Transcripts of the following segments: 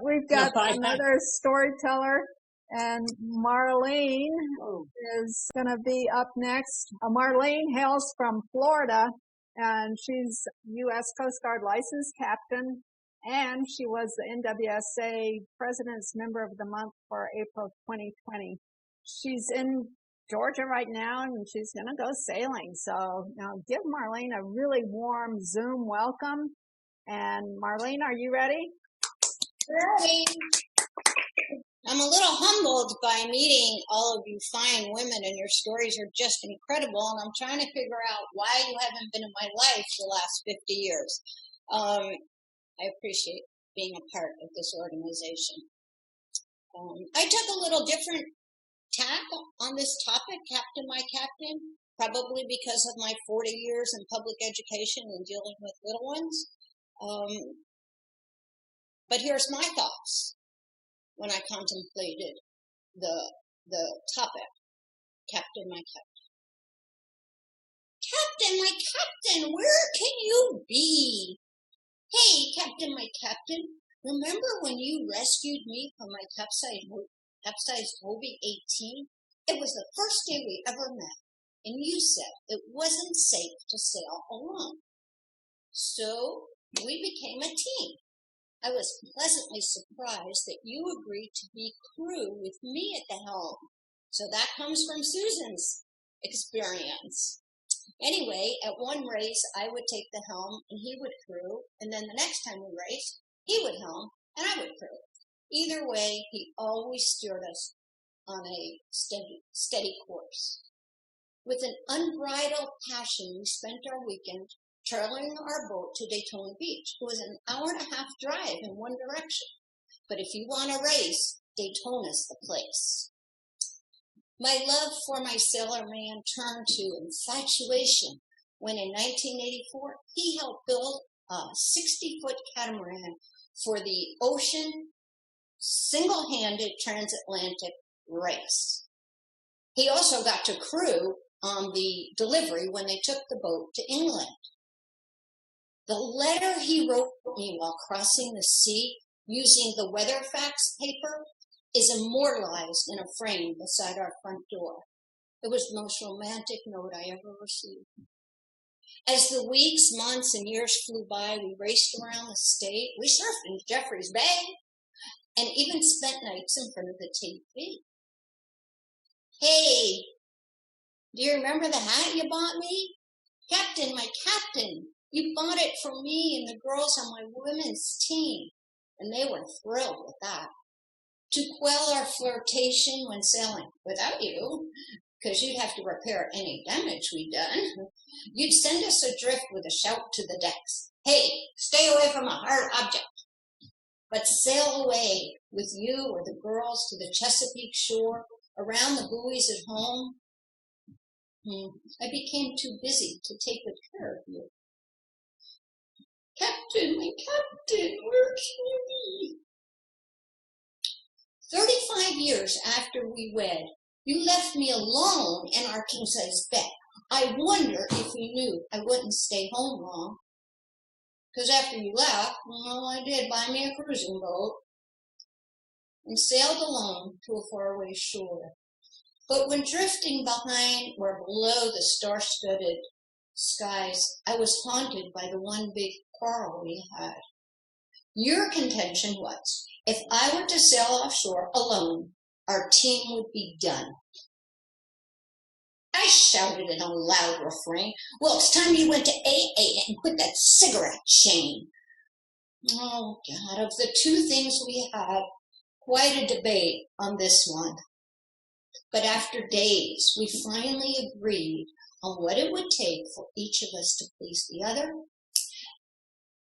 We've got another storyteller, and Marrlene is going to be up next. Marrlene hails from Florida, and she's U.S. Coast Guard licensed captain, and she was the NWSA President's Member of the Month for April 2020. She's in Georgia right now, and she's going to go sailing. So now give Marrlene a really warm Zoom welcome. And Marrlene, are you ready? Ready. I'm a little humbled by meeting all of you fine women, and your stories are just incredible, and I'm trying to figure out why you haven't been in my life the last 50 years. I appreciate being a part of this organization. I took a little different tack on this topic, Captain My Captain, probably because of my 40 years in public education and dealing with little ones. But here's my thoughts when I contemplated the topic, Captain My Captain. Captain My Captain, where can you be? Hey, Captain My Captain, remember when you rescued me from my capsized Hobie 18? It was the first day we ever met, and you said it wasn't safe to sail alone. So we became a team. I was pleasantly surprised that you agreed to be crew with me at the helm. So that comes from Susan's experience. Anyway, at one race, I would take the helm and he would crew, and then the next time we raced, he would helm and I would crew. Either way, he always steered us on a steady course. With an unbridled passion, we spent our weekend trailing our boat to Daytona Beach. It was an hour-and-a-half drive in one direction. But if you want to race, Daytona's the place. My love for my sailor man turned to infatuation when in 1984, he helped build a 60-foot catamaran for the ocean single-handed transatlantic race. He also got to crew on the delivery when they took the boat to England. The letter he wrote me while crossing the sea using the Weatherfax paper is immortalized in a frame beside our front door. It was the most romantic note I ever received. As the weeks, months, and years flew by, we raced around the state. We surfed in Jeffreys Bay and even spent nights in front of the TV. Hey, do you remember the hat you bought me? Captain, my captain, you bought it for me and the girls on my women's team, and they were thrilled with that. To quell our flirtation when sailing without you, because you'd have to repair any damage we'd done, you'd send us adrift with a shout to the decks. Hey, stay away from a hard object. But sail away with you or the girls to the Chesapeake shore, around the buoys at home. I became too busy to take good care of you. Captain, my captain, where can you be? 35 years after we wed, you left me alone in our king-size bed. I wonder if you knew I wouldn't stay home long. Because after you left, I did buy me a cruising boat and sailed alone to a faraway shore. But when drifting behind or below the star-studded skies, I was haunted by the one big quarrel we had. Your contention was, if I were to sail offshore alone, our team would be done. I shouted in a loud refrain, well, it's time you went to AA and quit that cigarette chain. Oh, God, of the two things we had, quite a debate on this one. But after days, we finally agreed on what it would take for each of us to please the other.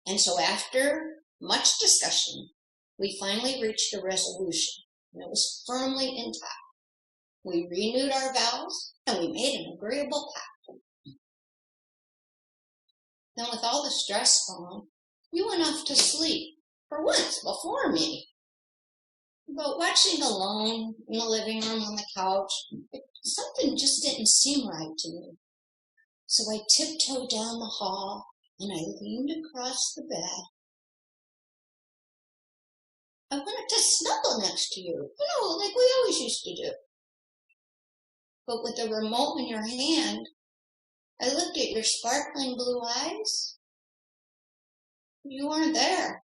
And so after much discussion, we finally reached a resolution, and it was firmly intact. We renewed our vows, and we made an agreeable pact. Then with all the stress gone, you went off to sleep, for once before me. But watching alone in the living room on the couch, something just didn't seem right to me. So I tiptoed down the hall, and I leaned across the bed. I wanted to snuggle next to you, like we always used to do. But with the remote in your hand, I looked at your sparkling blue eyes. You weren't there.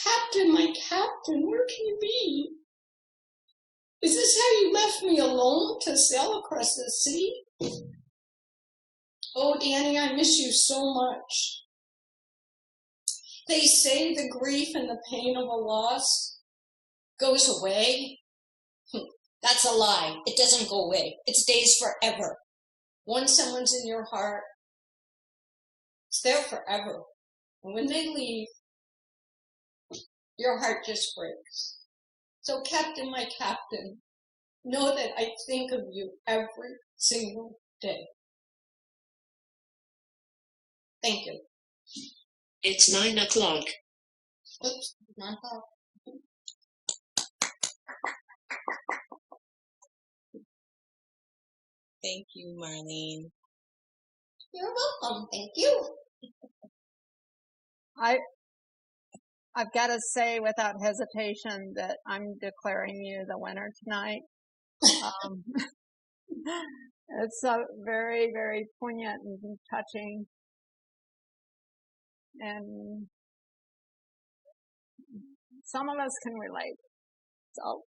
Captain, my captain, where can you be? Is this how you left me alone to sail across the sea? Oh, Danny, I miss you so much. They say the grief and the pain of a loss goes away. That's a lie. It doesn't go away. It stays forever. Once someone's in your heart, it's there forever. And when they leave, your heart just breaks. So, Captain, my captain, know that I think of you every single day. Thank you. It's 9 o'clock. Oops, 9 o'clock. Thank you, Marrlene. You're welcome. Thank you. I've got to say without hesitation that I'm declaring you the winner tonight. It's very, very poignant and touching. And some of us can relate. So